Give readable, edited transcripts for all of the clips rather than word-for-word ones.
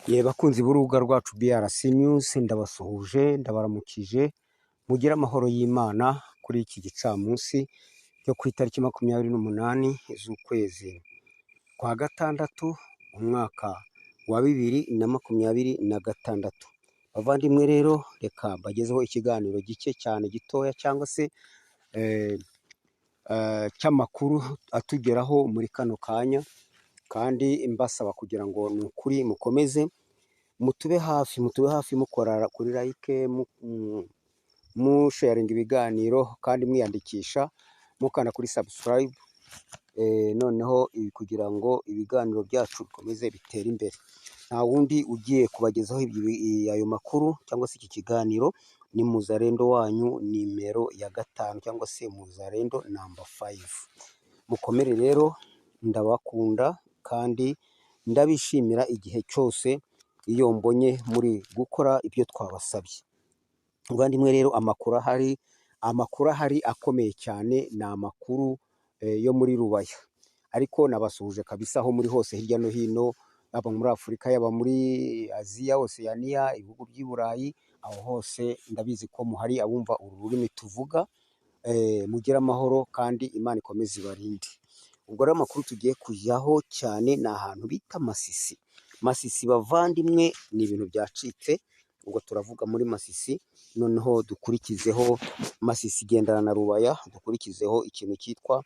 Ye bakunzi b'urubuga rwacu BRC News, ndabasuhuje ndabaramukije, mugire amahoro y'Imana kuri iki gicamunsi cyo ku itariki 28 z'ukwezi kwa gatandatu umwaka wa 2026. Bavandimwe rero, reka mbagezeho ikiganiro gike cyane gitoya cyangwa se cy'amakuru atugeraho muri kano kanya, kandi mbasaba kugira ngo ni ukuri mukomeze mutube hafi mukora kuri like, musharinga ibiganiro kandi mwiyandikisha mukanda kuri subscribe, noneho kugira ngo ibiganiro byacu bikomeze bitere imbere. Nta wundi ugiye kubagezaho ayo makuru cyangwa se iki kiganiro ni Muzalendo wanyu nimero ya 5 cyangwa se Muzalendo number 5. Mukomere rero, ndabakunda kandi ndabishimira igihe cyose iyo mbonye muri gukora ibyo twabasabye. Bavandimwe rero, amakuru ahari akomeye cyane ni amakuru yo muri Rubaya, ariko nabasuhuje kabisa aho muri hose hirya no hino, yaba muri Afurika, yaba muri Aziya, Oceania, ibihugu by'i Burayi, aho hose ndabizi ko muhari abumva uru rurimi tuvuga. Mugire amahoro kandi Imana ikomeze ibarinde. Ubwo rero amakuru tugiye kujyaho cyane ni ahantu bita Masisi. Masisi bavandimwe, ni ibintu byacitse, ubwo turavuga muri Masisi, noneho dukurikizeho Masisi igendana na Rubaya, dukurikizeho ikintu cyitwa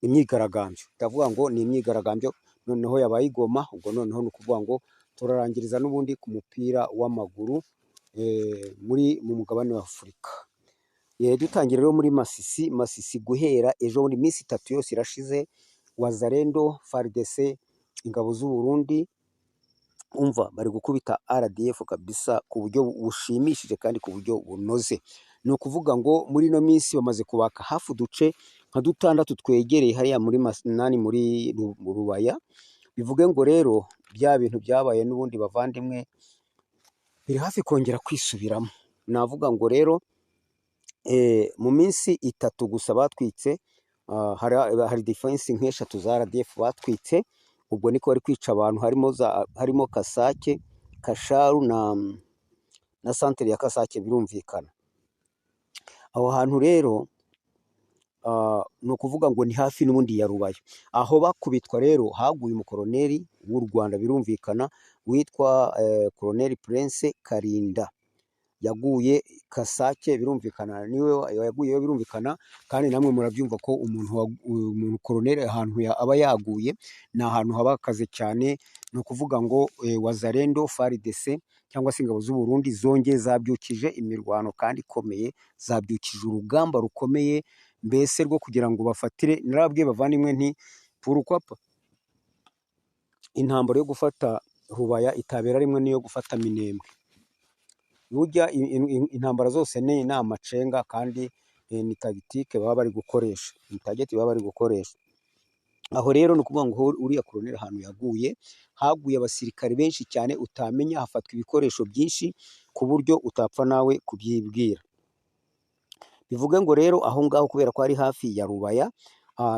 imyigaragambyo. Ndavuga ngo ni imyigaragambyo noneho yabaye igoma, ubwo noneho ni ukuvuga ngo turarangiriza n'ubundi ku mupira w'amaguru mu mugabane wa Afurika. Dutangira rero muri Masisi guhera ejo bundi, iminsi 3 yose irashize, Wazalendo, FARDC, ingabo z'u Burundi, umva bari gukubita RDF kabisa ku buryo bushimishije kandi ku buryo bunoze. Ni ukuvuga ngo muri ino minsi bamaze kubaka hafi uduce nka 6 twegereye hariya muri muri Rubaya. Bivuge ngo rero bya bintu byabaye n'ubundi bavandimwe biri hafi kongera kwisubiramo. Navuga ngo rero mu minsi 3 gusa batwitse, hari defense nk'eshatu za RDF batwitse. Ubwo niko bari kwica abantu, harimo Kasake, Kasharu na santere ya Kasake, birumvikana. Aho hantu rero ni ukuvuga ngo ni hafi n'ubundi ya Rubaya. Aho bakubitwa rero haguye umukoloneli w'u Rwanda, birumvikana, witwa Colonel Prince Karinda. Yaguye Kasake, birumvikana, niwe yaguyeyo, birumvikana, kandi namwe murabyumva ko umuntu koloneli ahantu aba yaguye ni ahantu haba hakaze cyane. Ni ukuvuga ngo Wazalendo, FARDC cyangwa se ingabo z'u Burundi zongeye zabyukije imirwano kandi ikomeye, zabyukije urugamba rukomeye mbese rwo kugira ngo bafatire. Narabwiye bavandimwe nti pourquoi intambara yo gufata Rubaya itabera rimwe niyo gufata Minembwe. Burya intambara zose ni amacenga kandi ni tactique baba bari gukoresha, ni target baba bari gukoresha. Aho rero ni ukuvuga ngo uriya koloneli ahantu yaguye, haguye abasirikare benshi cyane utamenya, hafatwa ibikoresho byinshi ku buryo utapfa nawe kubyibwira. Bivuge ngo rero aho ngaho kubera ko ari hafi ya Rubaya,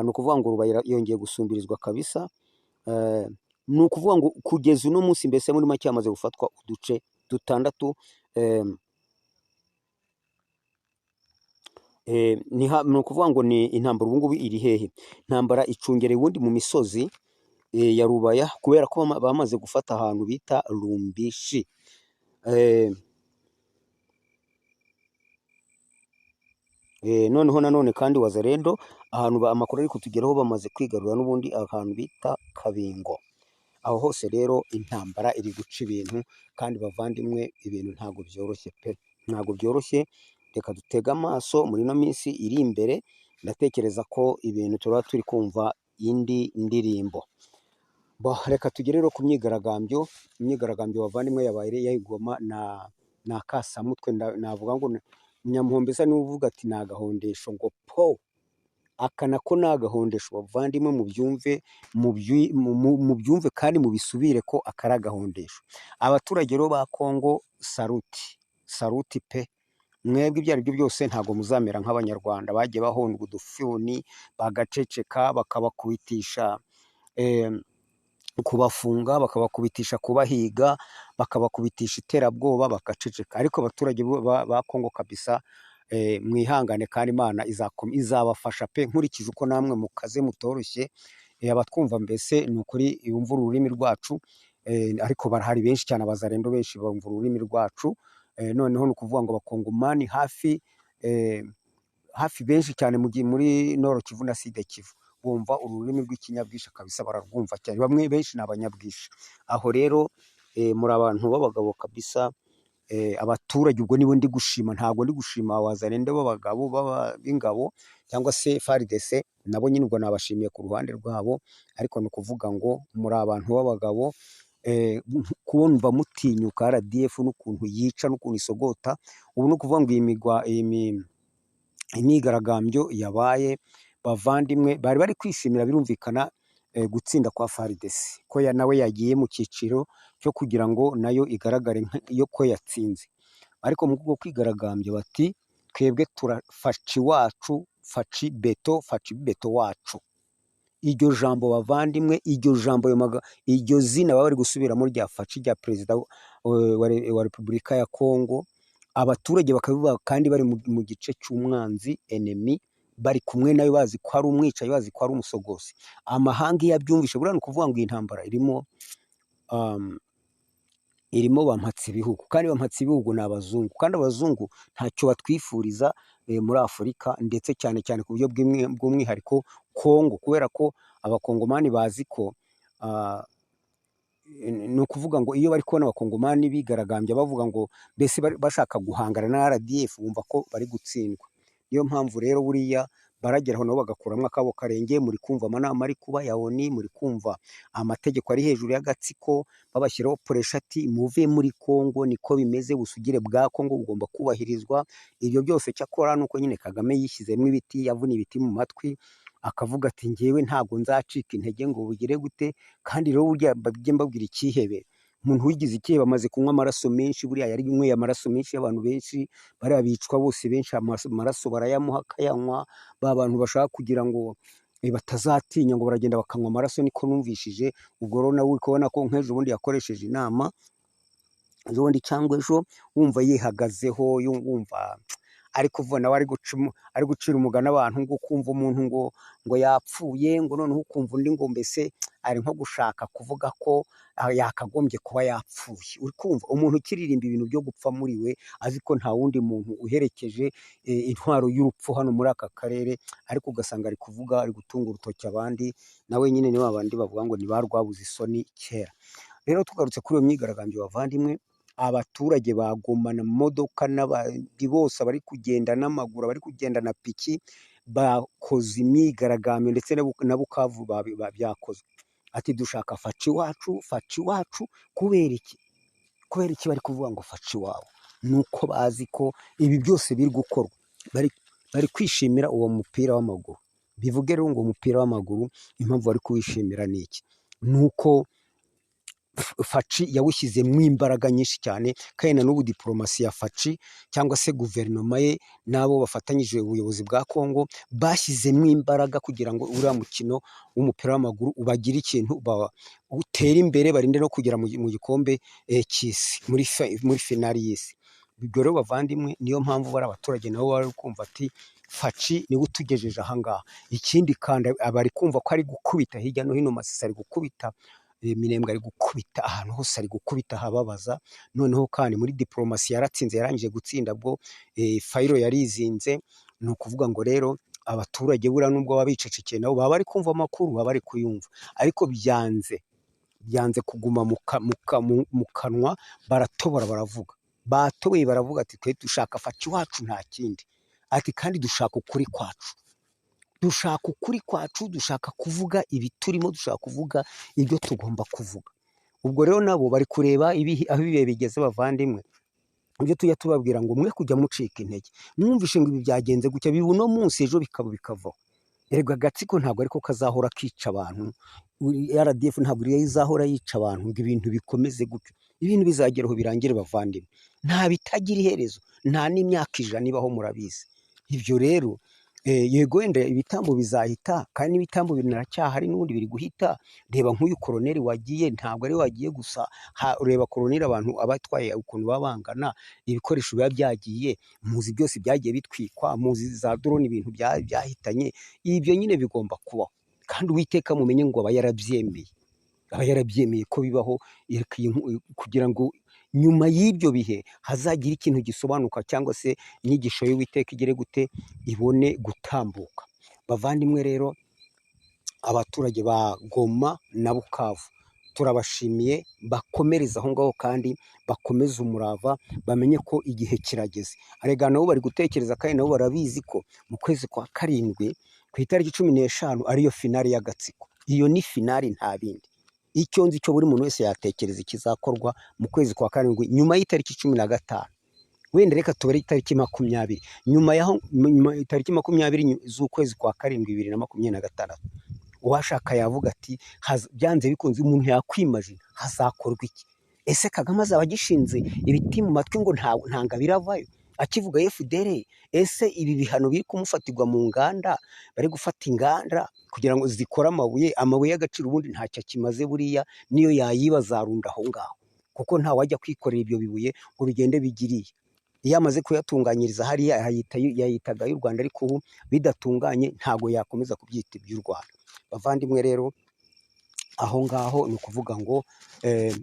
ni ukuvuga ngo Rubaya yongeye gusumbirizwa kabisa. Ni ukuvuga ngo kugeza uno munsi mbese muri make hamaze gufatwa uduce 6. Ni ukuvuga ngo ni intambara ubu ngubu iri hehe? Intambara icungereye ubundi mu misozi ya Rubaya, kubera ko bamaze gufata ahantu bita Rumbishi. Noneho nanone kandi Wazalendo, ahantu amakuru ari kutugeraho, bamaze kwigarura n'ubundi ahantu bita Kabingo. Aho hose rero intambara iri guca ibintu, kandi bavandimwe ibintu ntabwo byoroshye pe, ntabwo byoroshye. Reka dutege amaso muri ino minsi iri imbere, ndatekereza ko ibintu turaba turi kumva indi ndirimbo. Reka tugere rero ku myigaragambyo. Imyigaragambyo bavandimwe yabaye yayigoma na Kasamutwe. Navuga ngo Nyamuhombeza niwe uvuga ati ni agahondesho, ngo po aka nako ni agahondesho. Bavandimwe mubyumve kandi mubisubire ko aka ari agahondesho. Abaturage rero ba Kongo, saruti pe, mwebwe ibyo ari byo byose ntabwo muzamera nk'abanyarwanda bagiye bahondwa udufuni bagaceceka, bakabakubitisha kubafunga, bakabakubitisha kubahiga, bakabakubitisha iterabwoba bagaceceka. Ariko abaturage ba Kongo kabisa, mwihangane kandi Imana izabafasha pe, nkurikije uko namwe mukaze mutoroshye. Abatwumva mbese ni ukuri yumva ururimi rwacu, ariko barahari benshi cyane, abazarendo benshi bumva ururimi rwacu. Noneho ni ukuvuga ngo abakongomani hafi benshi cyane muri Nord Kivu na Sud Kivu bumva ururimi rw'ikinyabwisha kabisa, bararwumva cyane, bamwe benshi ni abanyabwisha. Aho rero muri abantu b'abagabo kabisa, abaturage ubwo nibo ndi gushima, ntabwo ndi gushima abazarendo b'abagabo b'ingabo cyangwa se FARDC, nabo nyine ubwo nabashimiye ku ruhande rwabo, ariko ni ukuvuga ngo muri abantu b'abagabo, kumva mutinyuka RDF n'ukuntu yica n'ukuntu isogota. Ubu ni ukuvuga ngo iyi imyigaragambyo yabaye, bavandimwe bari bari kwishimira birumvikana gutsinda kwa FARDC, ko nawe yagiye mu cyiciro cyo kugira ngo nayo igaragare yo ko yatsinze. Ariko mu bwo kwigaragambya bati twebwe turafaci wacu, faci beto wacu. Iryo jambo bavandimwe, iryo jambo, iryo zina baba bari gusubiramo rya faci, rya perezida wa Repubulika ya Kongo, abaturage bakabivuga kandi bari mu gice cy'umwanzi enemy, bari kumwe nayo, bazi ko ari umwicayi, bazi ko ari umusogozi. Amahanga iyo abyumvishe, buriya ni ukuvuga ngo iyi ntambara irimo bampatse ibihugu, kandi bampatse ibihugu ni abazungu, kandi abazungu ntacyo batwifuriza muri Afurika, ndetse cyane cyane ku buryo bw'umwihariko Kongo, kubera ko abakongomani bazi ko ni ukuvuga ngo iyo bari kubona abakongomani bigaragambya bavuga ngo mbese bashaka guhangana na RDF, bumva ko bari gutsindwa. Niyo mpamvu rero buriya barageraho nabo bagakuramo akabo karenge. Muri kumva amanama ari kuba ya ONU, muri kumva amategeko ari hejuru y'agatsiko, babashyiraho poreshati, muve muri Kongo, niko bimeze, ubusugire bwa Kongo bugomba kubahirizwa. Ibyo byose cyakora nuko nyine Kagame yishyizemo ibiti, yavuna ibiti mu matwi, akavuga ati ngewe ntabwo nzacika intege ngo bugire gute. Kandi rero burya bajye mbabwira ikihebe, umuntu wigize ikihebe amaze kunywa amaraso menshi, buriya yari unyweye amaraso menshi y'abantu benshi, bariya bicwa bose benshi amaraso barayamuha akayanywa. Ba bantu bashaka kugira ngo batazatinya ngo baragenda bakanywa amaraso, niko numvishije. Ubwo rero nawe uri kubona ko nk'ejo bundi yakoresheje inama, ejo bundi cyangwa ejo, wumva yihagazeho, wumva ari kuvuga nawe ari gucira umugani abantu, ngo kumva umuntu ngo yapfuye, ngo noneho ukumva undi ngo mbese ari nko gushaka kuvuga ko yakagombye kuba yapfuye. Uri kumva umuntu ukiririmba ibintu byo gupfa muri we, azi ko nta wundi muntu uherekeje intwaro y'urupfu hano muri aka karere, ariko ugasanga ari kuvuga, ari gutunga urutoki abandi, nawe nyine ni babandi bavuga ngo ni ba rwabuze isoni kera. Rero tugarutse kuri iyo myigaragambyo bavandimwe, abaturage bagomana modoka n'abandi bose bari kugenda n'amaguru, bari kugenda na piki, bakoze imyigaragambyo, ndetse na Bukavu byakozwe. Ati dushaka faci wacu. Kubera iki bari kuvuga ngo faci wabo? Nuko bazi ko ibi byose biri gukorwa, bari kwishimira uwo mupira w'amaguru. Bivuge rero ngo umupira w'amaguru impamvu bari kuwishimira ni iki? Nuko faci yawushyizemo imbaraga nyinshi cyane, kandi na n'ubu diplomasi ya faci cyangwa se guverinoma ye n'abo bafatanyije ubuyobozi bwa Kongo bashyizemo imbaraga kugira ngo uriya mukino w'umupira w'amaguru ubagire ikintu utera imbere, barinde no kugera mu gikombe cy'isi, muri finali y'isi. Ibyo rero bavandimwe, niyo mpamvu bari abaturage nabo bari kumva ati faci niwe utugejeje ahangaha. Ikindi kandi bari kumva ko ari gukubita hirya no hino, Masisi ari gukubita, Minembwe ari gukubita, ahantu hose ari gukubita hababaza. Noneho kandi muri diplomasi yaratsinze, yarangije gutsinda, bwo fayiro yarizinze. Ni ukuvuga ngo rero abaturage buriya nubwo baba bicecekeye, nabo baba bari kumva amakuru, baba bari kuyumva, ariko byanze kuguma mu kanwa, baratobora baravuga, batoboye baravuga ati twe dushaka faci wacu, nta kindi. Ati kandi dushaka ukuri kwacu, dushaka kuvuga ibi turimo, dushaka kuvuga ibyo tugomba kuvuga. Ubwo rero nabo bari kureba aho ibihe bigeze bavandimwe. Ibyo tujya tubabwira ngo mwe kujya mucika intege, mwumvishe ngo ibi byagenze gutya, biba uno munsi, ejo bikavaho. Erega agatsiko ntabwo ariko kazahora kica abantu, RDF ntabwo izahora yica abantu ngo ibintu bikomeze gutyo. Ibintu bizageraho birangire bavandimwe, nta bitagira iherezo, nta n'imyaka 100 ibaho, murabizi. Ibyo rero yego wenda ibitambo bizahita kandi n'ibitambo biracyahari n'ubundi biri guhita. Reba nk'uyu koroneri wagiye, ntabwo ari we wagiye gusa, reba koroneri abantu abatwaye ukuntu baba bangana, ibikoresho biba byagiye, muzi byose byagiye bitwikwa, muzi za drone ibintu byahitanye. Ibyo nyine bigomba kubaho, kandi Uwiteka mumenye ngo aba yarabyemeye ko bibaho, kugira ngo nyuma y'ibyo bihe hazagira ikintu gisobanuka, cyangwa se inyigisho y'Uwiteka igere gute, ibone gutambuka. Bavandimwe rero, abaturage ba Goma na Bukavu turabashimiye, bakomereza aho ngaho kandi bakomeze umurava, bamenye ko igihe kirageze. Arega nabo bari gutekereza kandi nabo barabizi ko mu kwezi kwa karindwi ku itariki 15 ariyo finali y'agatsiko. Iyo ni finali nta bindi. Icyo nzi cyo buri muntu wese yatekereza ikizakorwa mu kwezi kwa karindwi nyuma y'itariki 15. Wenda reka tubare itariki 20, nyuma itariki 20 z'ukwezi kwa karindwi 2026. Uwashaka yavuga ati byanze bikunze umuntu yakwimajina hazakorwa iki. Ese Kagame azaba agishinze ibiti mu matwi ngo ntanga biravayo akivuga FDL? Ese ibi bihano biri kumufatirwa mu nganda, bari gufata inganda kugira ngo zikore amabuye y'agaciro, ubundi ntacyo akimaze, buriya niyo yayiba zarunda aho ngaho, kuko nta wajya kwikorera ibyo bibuye ngo bigende bigiriye. Iyo amaze kuyatunganyiriza hariya yayitaga y'u Rwanda, ariko ubu bidatunganye ntabwo yakomeza kubyita iby'u Rwanda. Bavandimwe rero, aho ngaho ni ukuvuga ngo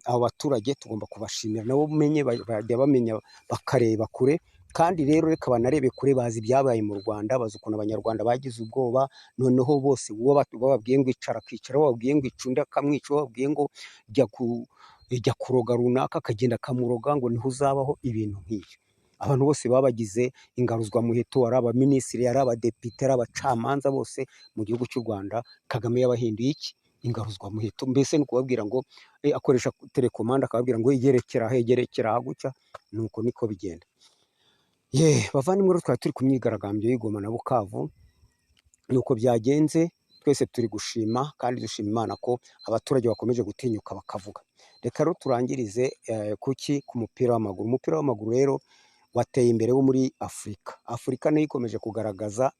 abo baturage tugomba kubashimira, nabo bajya bamenya bakareba kure. Kandi rero reka banarebe kure, bazi ibyabaye mu Rwanda, bazi ukuntu abanyarwanda bagize ubwoba. Noneho bose bababwiye ngo icara akicara, bababwiye ngo icunda akamwica, bababwiye ngo jya kuroga runaka akagenda akamuroga, ngo niho uzabaho. Ibintu nk'ibyo abantu bose babagize ingaruzwamuheto, ari abaminisitiri, ari abadepite, ari abacamanza, bose mu gihugu cy'u Rwanda Kagame yabahinduye iki? Ingaruzwamuheto. Mbese ni ukubabwira ngo akoresha telekomande, akababwira ngo gerekera aha gutya. Nuko niko bigenda. Bavandimwe, twari turi ku myigaragambyo y'Igoma na Bukavu, nuko byagenze. Twese turi gushima kandi dushima Imana ko abaturage bakomeje gutinyuka bakavuga. Reka rero turangirize ku mupira w'amaguru. Umupira w'amaguru rero wateye imbere wo muri Afurika. Afurika nayo ikomeje kugaragaza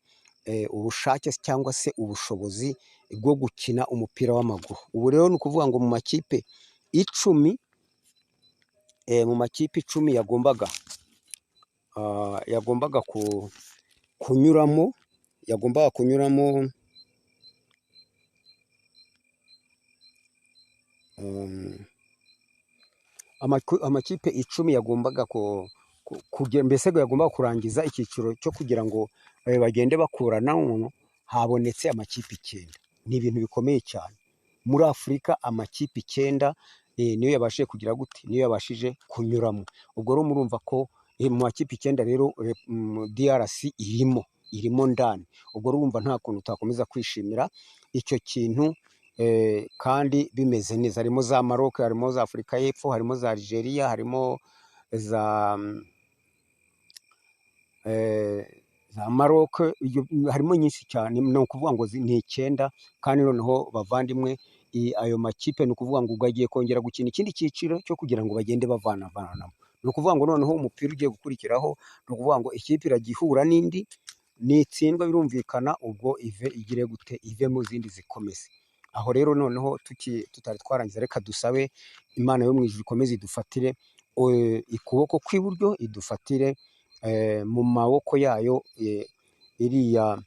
ubushake cyangwa se ubushobozi bwo gukina umupira w'amaguru. Ubu rero ni ukuvuga ngo mu makipe 10 yagombaga kunyuramo amakipe 10 yagombaga mbese yagombaga kurangiza icyiciro cyo kugira ngo bagende bakuranamo. Habonetse amakipe 9. Ni ibintu bikomeye cyane. Muri Afurika amakipe 9 niyo yabashije kugira gute, niyo yabashije kunyuramo. Ubwo rero murumva ko mu makipe 9 rero DRC irimo ndani. Ubwo urumva nta kuntu utakomeza kwishimira icyo kintu, kandi bimeze neza. Harimo za Maroc, harimo za Afurika y'Epfo, harimo za Algeria, harimo za Maroc, harimo nyinshi cyane. Ni ukuvuga ngo ni 9. Kandi noneho bavandimwe, ayo makipe ni ukuvuga ngo agiye kongera gukina ikindi cyiciro cyo kugira ngo bagende bavanamo. Ni ukuvuga ngo noneho umupira ugiye gukurikiraho, ni ukuvuga ngo ikipe iragihura n'indi, nitsindwa birumvikana, ubwo igire gute, ive mu zindi zikomeze. Aho rero noneho tutari twarangiza, reka dusabe Imana yo mu ijuru ikomeze idufatire ukuboko kw'iburyo, idufatire mu maboko yayo iriya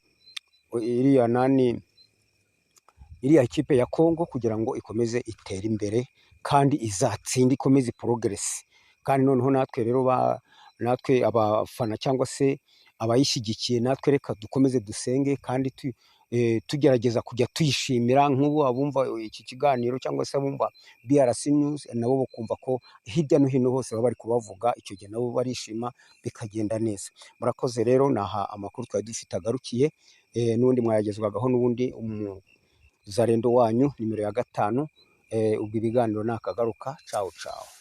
kipe ya Congo, kugira ngo ikomeze itere imbere kandi izatsinde, ikomeze progress. Kandi noneho natwe rero natwe abafana cyangwa se abayishyigikiye, natwe reka dukomeze dusenge kandi tugerageza kujya tuyishimira. Nk'ubu abumva iki kiganiro cyangwa se abumva BRC News, nabo bakumva ko hirya no hino hose baba bari kubavuga, icyo gihe nabo barishima bikagenda neza. Murakoze rero, naha amakuru twari dufite agarukiye. N'ubundi mwayagezwagaho n'ubundi Zarendo wanyu nimero ya 5. Ubwo ibiganiro nakagaruka. Ciao ciao.